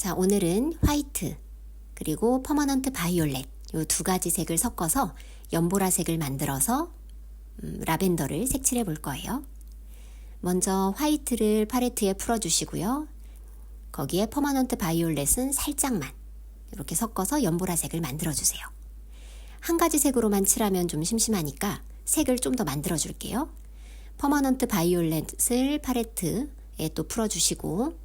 자, 오늘은 화이트 그리고 퍼머넌트 바이올렛 이 두 가지 색을 섞어서 연보라색을 만들어서 라벤더를 색칠해 볼 거예요. 먼저 화이트를 팔레트에 풀어주시고요. 거기에 퍼머넌트 바이올렛은 살짝만 이렇게 섞어서 연보라색을 만들어주세요. 한 가지 색으로만 칠하면 좀 심심하니까 색을 좀 더 만들어 줄게요. 퍼머넌트 바이올렛을 팔레트에 또 풀어주시고,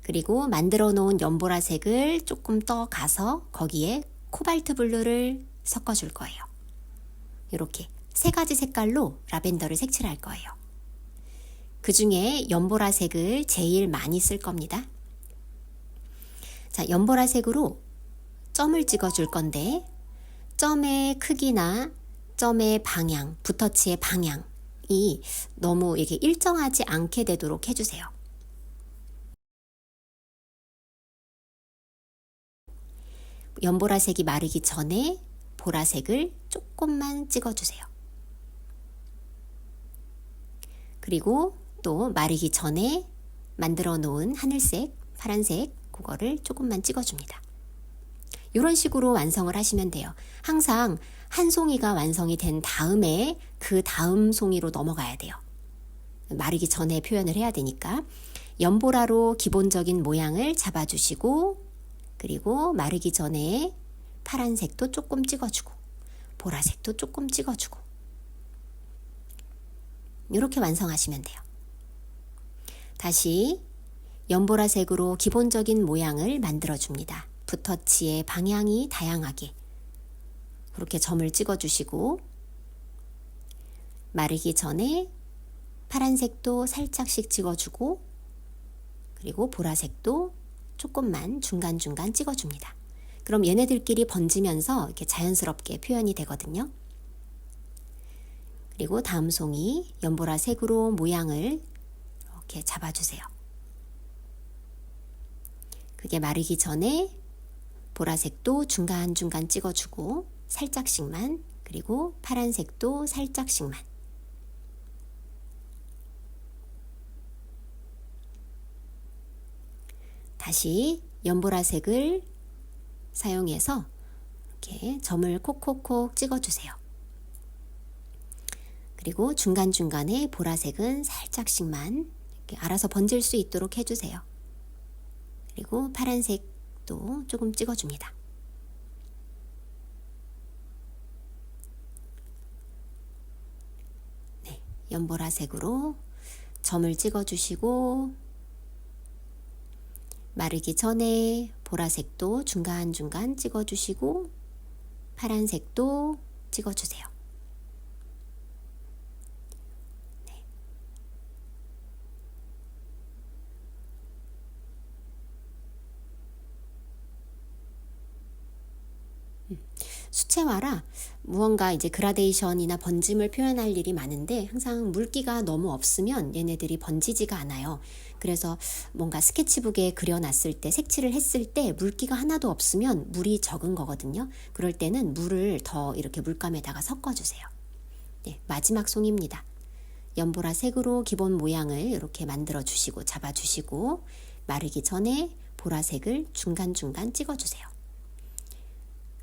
그리고 만들어 놓은 연보라색을 조금 더 가서 거기에 코발트 블루를 섞어 줄 거예요. 이렇게 세 가지 색깔로 라벤더를 색칠할 거예요. 그 중에 연보라색을 제일 많이 쓸 겁니다. 자, 연보라색으로 점을 찍어 줄 건데, 점의 크기나 점의 방향, 붓터치의 방향이 너무 이게 일정하지 않게 되도록 해주세요. 연보라색이 마르기 전에 보라색을 조금만 찍어주세요. 그리고 또 마르기 전에 만들어 놓은 하늘색, 파란색 그거를 조금만 찍어줍니다. 이런 식으로 완성을 하시면 돼요. 항상 한 송이가 완성이 된 다음에 그 다음 송이로 넘어가야 돼요. 마르기 전에 표현을 해야 되니까 연보라로 기본적인 모양을 잡아주시고, 그리고 마르기 전에 파란색도 조금 찍어주고 보라색도 조금 찍어주고 이렇게 완성하시면 돼요. 다시 연보라색으로 기본적인 모양을 만들어줍니다. 붓터치의 방향이 다양하게 그렇게 점을 찍어주시고, 마르기 전에 파란색도 살짝씩 찍어주고, 그리고 보라색도 조금만 중간중간 찍어줍니다. 그럼 얘네들끼리 번지면서 이렇게 자연스럽게 표현이 되거든요. 그리고 다음 송이 연보라색으로 모양을 이렇게 잡아주세요. 그게 마르기 전에 보라색도 중간중간 찍어주고 살짝씩만, 그리고 파란색도 살짝씩만. 다시 연보라색을 사용해서 이렇게 점을 콕콕콕 찍어주세요. 그리고 중간중간에 보라색은 살짝씩만 이렇게 알아서 번질 수 있도록 해주세요. 그리고 파란색도 조금 찍어줍니다. 네, 연보라색으로 점을 찍어주시고, 마르기 전에 보라색도 중간중간 찍어주시고 파란색도 찍어주세요. 네. 수채화라 무언가 이제 그라데이션이나 번짐을 표현할 일이 많은데 항상 물기가 너무 없으면 얘네들이 번지지가 않아요. 그래서 뭔가 스케치북에 그려놨을 때, 색칠을 했을 때 물기가 하나도 없으면 물이 적은 거거든요. 그럴 때는 물을 더 이렇게 물감에다가 섞어주세요. 네, 마지막 송입니다. 연보라색으로 기본 모양을 이렇게 만들어 주시고 잡아주시고, 마르기 전에 보라색을 중간중간 찍어주세요.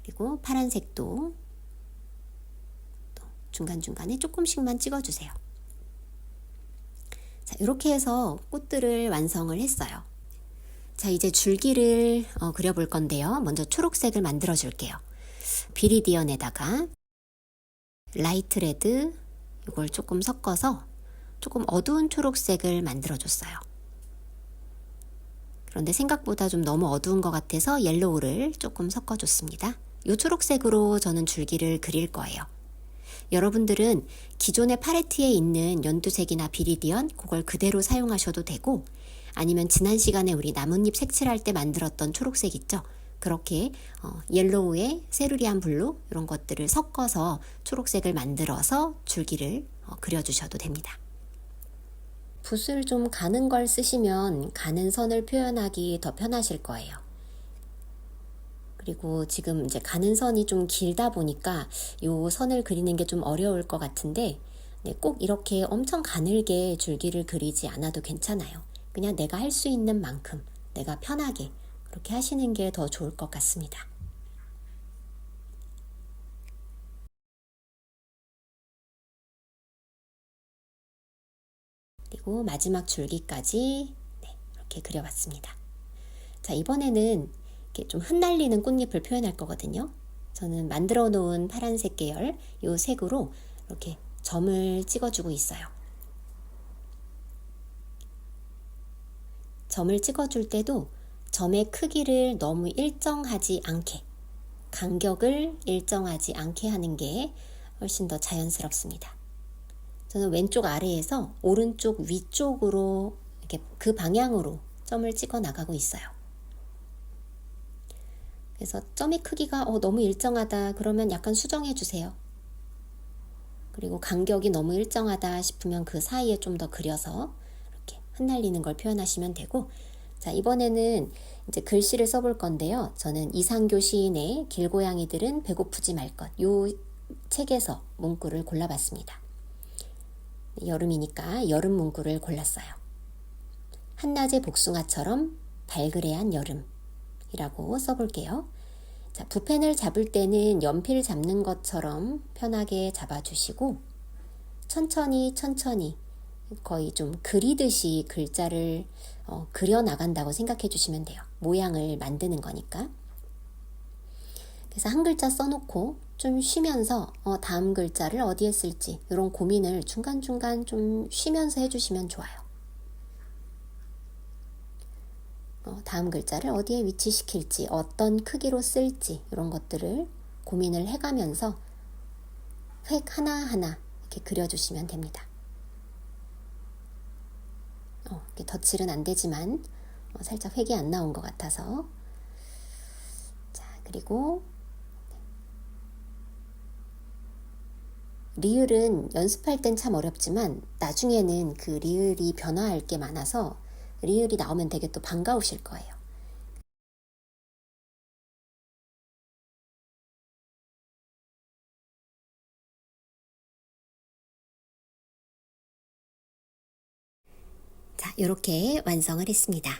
그리고 파란색도 또 중간중간에 조금씩만 찍어주세요. 자, 이렇게 해서 꽃들을 완성을 했어요. 자, 이제 줄기를 그려볼 건데요. 먼저 초록색을 만들어 줄게요. 비리디언에다가 라이트 레드 이걸 조금 섞어서 조금 어두운 초록색을 만들어 줬어요. 그런데 생각보다 좀 너무 어두운 것 같아서 옐로우를 조금 섞어 줬습니다. 이 초록색으로 저는 줄기를 그릴 거예요. 여러분들은 기존의 팔레트에 있는 연두색이나 비리디언 그걸 그대로 사용하셔도 되고, 아니면 지난 시간에 우리 나뭇잎 색칠할 때 만들었던 초록색 있죠? 그렇게 옐로우에 세루리안 블루 이런 것들을 섞어서 초록색을 만들어서 줄기를 그려주셔도 됩니다. 붓을 좀 가는 걸 쓰시면 가는 선을 표현하기 더 편하실 거예요. 그리고 지금 이제 가는 선이 좀 길다 보니까 이 선을 그리는 게 좀 어려울 것 같은데, 네, 꼭 이렇게 엄청 가늘게 줄기를 그리지 않아도 괜찮아요. 그냥 내가 할 수 있는 만큼 내가 편하게 그렇게 하시는 게 더 좋을 것 같습니다. 그리고 마지막 줄기까지 이렇게 그려봤습니다. 자, 이번에는 이렇게 좀 흩날리는 꽃잎을 표현할 거거든요. 저는 만들어 놓은 파란색 계열 이 색으로 이렇게 점을 찍어주고 있어요. 점을 찍어줄 때도 점의 크기를 너무 일정하지 않게, 간격을 일정하지 않게 하는 게 훨씬 더 자연스럽습니다. 저는 왼쪽 아래에서 오른쪽 위쪽으로 이렇게 그 방향으로 점을 찍어 나가고 있어요. 그래서 점의 크기가 너무 일정하다 그러면 약간 수정해 주세요. 그리고 간격이 너무 일정하다 싶으면 그 사이에 좀 더 그려서 이렇게 흩날리는 걸 표현하시면 되고, 자, 이번에는 이제 글씨를 써볼 건데요. 저는 이상교 시인의 길고양이들은 배고프지 말 것, 요 책에서 문구를 골라봤습니다. 여름이니까 여름 문구를 골랐어요. 한낮의 복숭아처럼 발그레한 여름이라고 써볼게요. 자, 붓펜을 잡을 때는 연필 잡는 것처럼 편하게 잡아주시고 천천히 거의 좀 그리듯이 글자를 그려 나간다고 생각해 주시면 돼요. 모양을 만드는 거니까. 그래서 한 글자 써놓고 좀 쉬면서 다음 글자를 어디에 쓸지 이런 고민을 중간중간 좀 쉬면서 해주시면 좋아요. 다음 글자를 어디에 위치시킬지, 어떤 크기로 쓸지 이런 것들을 고민을 해가면서 획 하나하나 이렇게 그려주시면 됩니다. 이렇게 덧칠은 안 되지만 살짝 획이 안 나온 것 같아서. 자, 그리고 리을은 연습할 땐 참 어렵지만 나중에는 그 리을이 변화할 게 많아서 리을이 나오면 되게 또 반가우실 거예요. 자, 이렇게 완성을 했습니다.